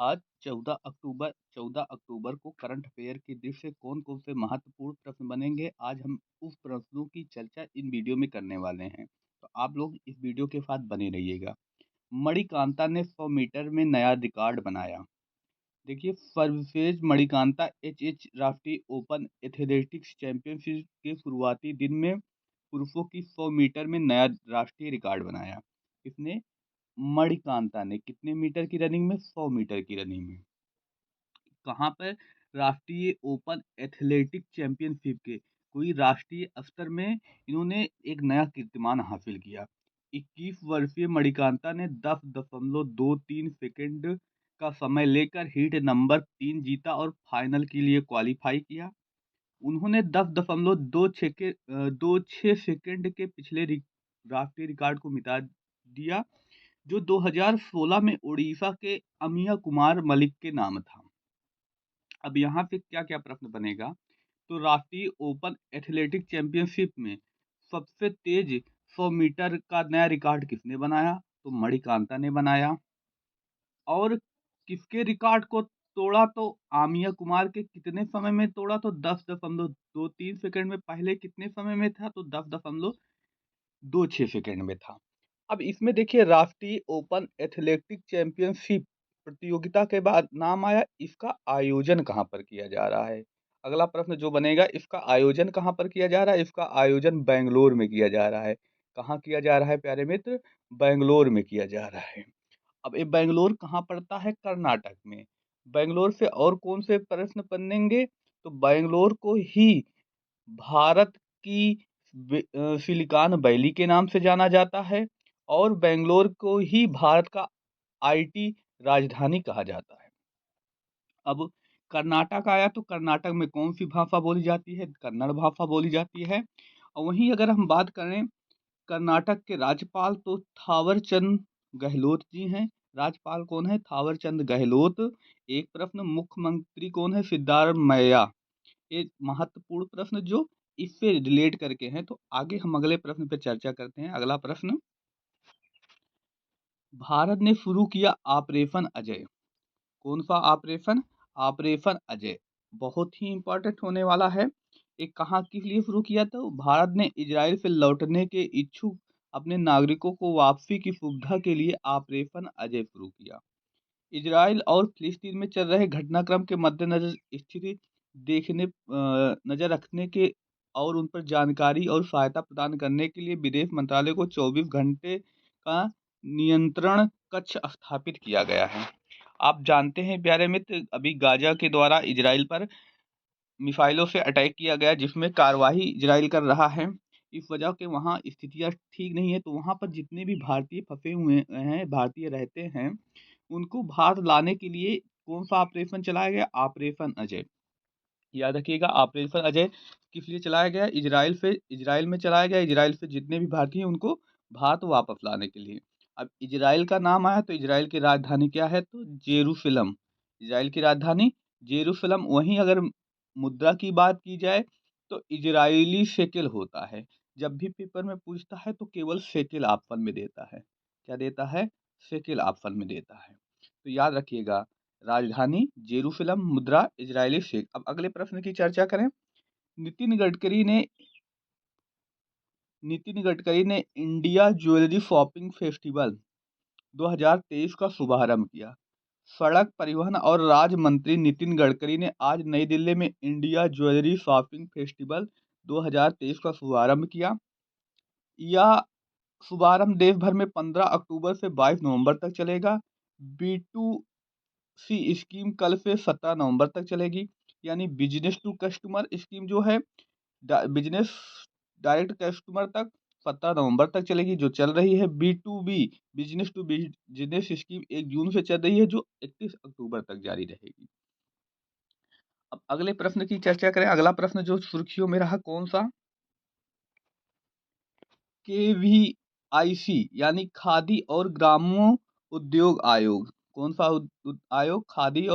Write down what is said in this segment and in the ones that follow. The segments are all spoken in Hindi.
आज 14 अक्टूबर को करंट अफेयर की दृष्टि से कौन-कौन से महत्वपूर्ण प्रश्न बनेंगे, आज हम उस प्रश्नों की चर्चा इन वीडियो में करने वाले हैं। तो आप लोग इस वीडियो के साथ बने रहिएगा। मणिकांता ने 100 मीटर में नया रिकॉर्ड बनाया। देखिए, सर्वश्रेष्ठ मणिकांता एचएच राष्ट्रीय ओपन एथलेटिक्स चैंपियनशिप के शुरुआती दिन में पुरुषों की 100 मीटर में नया राष्ट्रीय रिकॉर्ड बनाया। किसने? मणिकांता ने। कितने मीटर की रनिंग में? 100 मीटर की रनिंग में। कहाँ पर? राष्ट्रीय ओपन एथलेटिक चैंपियनशिप के कोई राष्ट्रीय स्तर में इन्होंने एक नया कीर्तिमान हासिल किया। 21 वर्षीय मणिकांता ने 10.23 सेकंड का समय लेकर हीट नंबर 3 जीता और फाइनल के लिए क्वालीफाई किया। उन्होंने 10.26 सेकंड के पिछले राष्ट्रीय रिकॉर्ड को मिटा दिया, जो 2016 में ओडिशा के अमिया कुमार मलिक के नाम था। अब यहाँ पे क्या-क्या प्रश्न बनेगा? तो राष्ट्रीय ओपन एथलेटिक चैंपियनशिप में सबसे तेज 100 मीटर का नया रिकॉर्ड किसने बनाया? तो मणिकांता ने बनाया। और किसके रिकॉर्ड को तोड़ा? तो आमिया कुमार के कितने समय में तोड़ा? तो 10.23 सेकंड में। पहले कितने समय में था? तो 10.26 सेकंड में था। अब इसमें देखिए, राष्ट्रीय ओपन एथलेटिक चैंपियनशिप प्रतियोगिता के बाद नाम आया, इसका आयोजन कहाँ पर किया जा रहा है? अगला प्रश्न जो बनेगा, इसका आयोजन कहाँ पर किया जा रहा है? इसका आयोजन बैंगलोर में किया जा रहा है। कहाँ किया जा रहा है प्यारे मित्र? बैंगलोर में किया जा रहा है। अब ये बैंगलोर कहाँ पड़ता है? कर्नाटक में। बैंगलोर से और कौन से प्रश्न बनेंगे? तो बैंगलोर को ही भारत की सिलिकॉन वैली के नाम से जाना जाता है और बैंगलोर को ही भारत का आईटी राजधानी कहा जाता है। अब कर्नाटक आया, तो कर्नाटक में कौन सी भाषा बोली जाती है? कन्नड़ भाषा बोली जाती है। और वहीं अगर हम बात करें कर्नाटक के राज्यपाल, तो थावर चंद गहलोत जी हैं। राज्यपाल कौन है? थावर चंद गहलोत। एक प्रश्न, मुख्यमंत्री कौन है? सिद्धारमैया। ये महत्वपूर्ण प्रश्न जो इससे रिलेट करके हैं। तो आगे हम अगले प्रश्न पे चर्चा करते हैं। अगला प्रश्न, भारत ने शुरू किया ऑपरेशन अजय। कौन सा ऑपरेशन? ऑपरेशन अजय बहुत ही इंपॉर्टेंट होने वाला है। ये कहाँ किस लिए शुरू किया था? भारत ने इजराइल से लौटने के इच्छुक अपने नागरिकों को वापसी की सुविधा के लिए ऑपरेशन अजय शुरू किया। इजराइल और फिलिस्तीन में चल रहे घटनाक्रम के मद्देनजर स्थिति नजर रखने के और उन पर जानकारी और सहायता प्रदान करने के लिए विदेश मंत्रालय को 24 घंटे का नियंत्रण कक्ष स्थापित किया गया है। आप जानते हैं प्यारे मित्र, अभी गाजा के द्वारा इजराइल पर मिसाइलों से अटैक किया गया, जिसमें कार्यवाही इजराइल कर रहा है। इस वजह के वहाँ स्थितियाँ ठीक नहीं है, तो वहाँ पर जितने भी भारतीय फंसे हुए हैं, भारतीय रहते हैं, उनको बाहर लाने के लिए कौन सा ऑपरेशन चलाया गया? ऑपरेशन अजय। याद रखिएगा, ऑपरेशन अजय किस लिए चलाया गया? इजराइल में चलाया गया। इजराइल से जितने भी भारतीय हैं उनको भारत वापस लाने के लिए। अब इजराइल का नाम आया, तो इजराइल की राजधानी क्या है? तो जेरूसलम। इजराइल की राजधानी जेरूसलम। वहीं अगर मुद्रा की बात की जाए, तो इजरायली शेकेल होता है। जब भी पेपर में पूछता है तो केवल शेकेल ऑप्शन में देता है। क्या देता है? शेकेल ऑप्शन में देता है। तो याद रखिएगा, राजधानी जेरूसलम, मुद्रा इजरायली शेख। अब अगले प्रश्न की चर्चा करें। नितिन गडकरी ने नितिन गडकरी ने इंडिया ज्वेलरी शॉपिंग फेस्टिवल 2023 का शुभारंभ किया। सड़क परिवहन और राज्य मंत्री नितिन गडकरी ने आज नई दिल्ली में इंडिया ज्वेलरी शॉपिंग फेस्टिवल 2023 का शुभारंभ किया। यह शुभारंभ देश भर में 15 अक्टूबर से 22 नवंबर तक चलेगा। बी टू सी स्कीम कल से 17 नवंबर तक चलेगी। यानी बिजनेस टू कस्टमर स्कीम जो है, बिजनेस डायरेक्ट कस्टमर तक 17 नवंबर तक चलेगी, जो चल रही है। B to B business to business scheme 1 June से चल रही है, जो 31 अक्टूबर तक जारी रहेगी। अब अगले प्रश्न की चर्चा करें। अगला प्रश्न जो सुर्खियों में रहा, कौन सा? केवीआईसी यानी खादी और ग्रामो उद्योग आयोग। कौन सा आयोग? खादी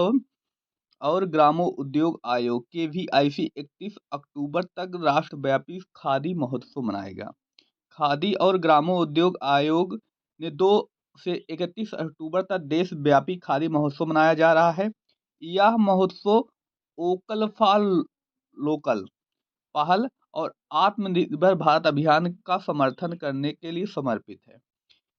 और ग्रामो उद्योग आयोग केवीआईसी 31 अक्टूबर तक राष्ट्रव्यापी खादी महोत्सव मनाएगा। खादी और ग्रामो उद्योग आयोग ने 2 से 31 अक्टूबर तक देशव्यापी खादी महोत्सव मनाया जा रहा है। यह महोत्सव वोकल फॉर लोकल पहल और आत्मनिर्भर भारत अभियान का समर्थन करने के लिए समर्पित है।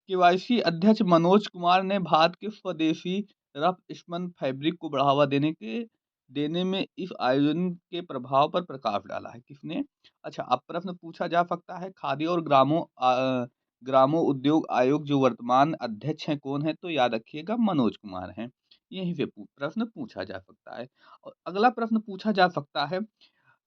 केवाईसी अध्यक्ष मनोज कुमार ने भारत के स्वदेशी रफ स्पन फैब्रिक को बढ़ावा देने में इस आयोजन के प्रभाव पर प्रकाश डाला है। किसने? अच्छा, अब प्रश्न पूछा जा सकता है, खादी और ग्रामो उद्योग आयोग जो वर्तमान अध्यक्ष हैं कौन है? तो याद रखिएगा मनोज कुमार हैं। यहीं से प्रश्न पूछा जा सकता है। और अगला प्रश्न पूछा जा सकता है,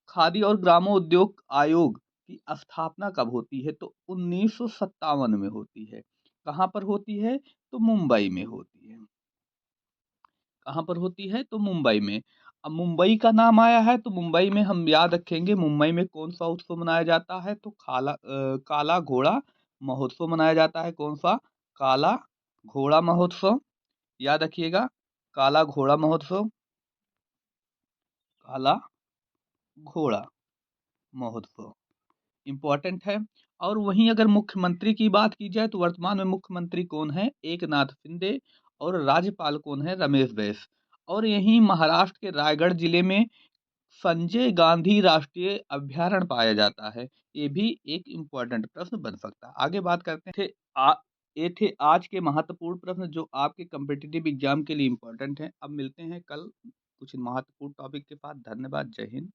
खादी और ग्रामो उद्योग आयोग की स्थापना कब होती है? तो 1957 में होती है। कहाँ पर होती है? तो मुंबई में होती है। कहाँ पर होती है? तो मुंबई में। अब मुंबई का नाम आया है तो मुंबई में हम याद रखेंगे, मुंबई में कौन सा उत्सव मनाया जाता है? तो काला घोड़ा महोत्सव मनाया जाता है। कौन सा? काला घोड़ा महोत्सव। याद रखिएगा, काला घोड़ा महोत्सव, काला घोड़ा महोत्सव इम्पोर्टेंट है। और वहीं अगर मुख्यमंत्री की बात की जाए तो वर्तमान में मुख्यमंत्री कौन है? एकनाथ शिंदे। और राज्यपाल कौन है? रमेश बैस। और यहीं महाराष्ट्र के रायगढ़ जिले में संजय गांधी राष्ट्रीय अभयारण्य पाया जाता है। ये भी एक इम्पोर्टेंट प्रश्न बन सकता है। आगे बात करते थे ये थे आज के महत्वपूर्ण प्रश्न जो आपके कम्पिटिटिव एग्जाम के लिए इम्पोर्टेंट हैं। अब मिलते हैं कल कुछ महत्वपूर्ण टॉपिक के साथ। धन्यवाद। जय हिंद।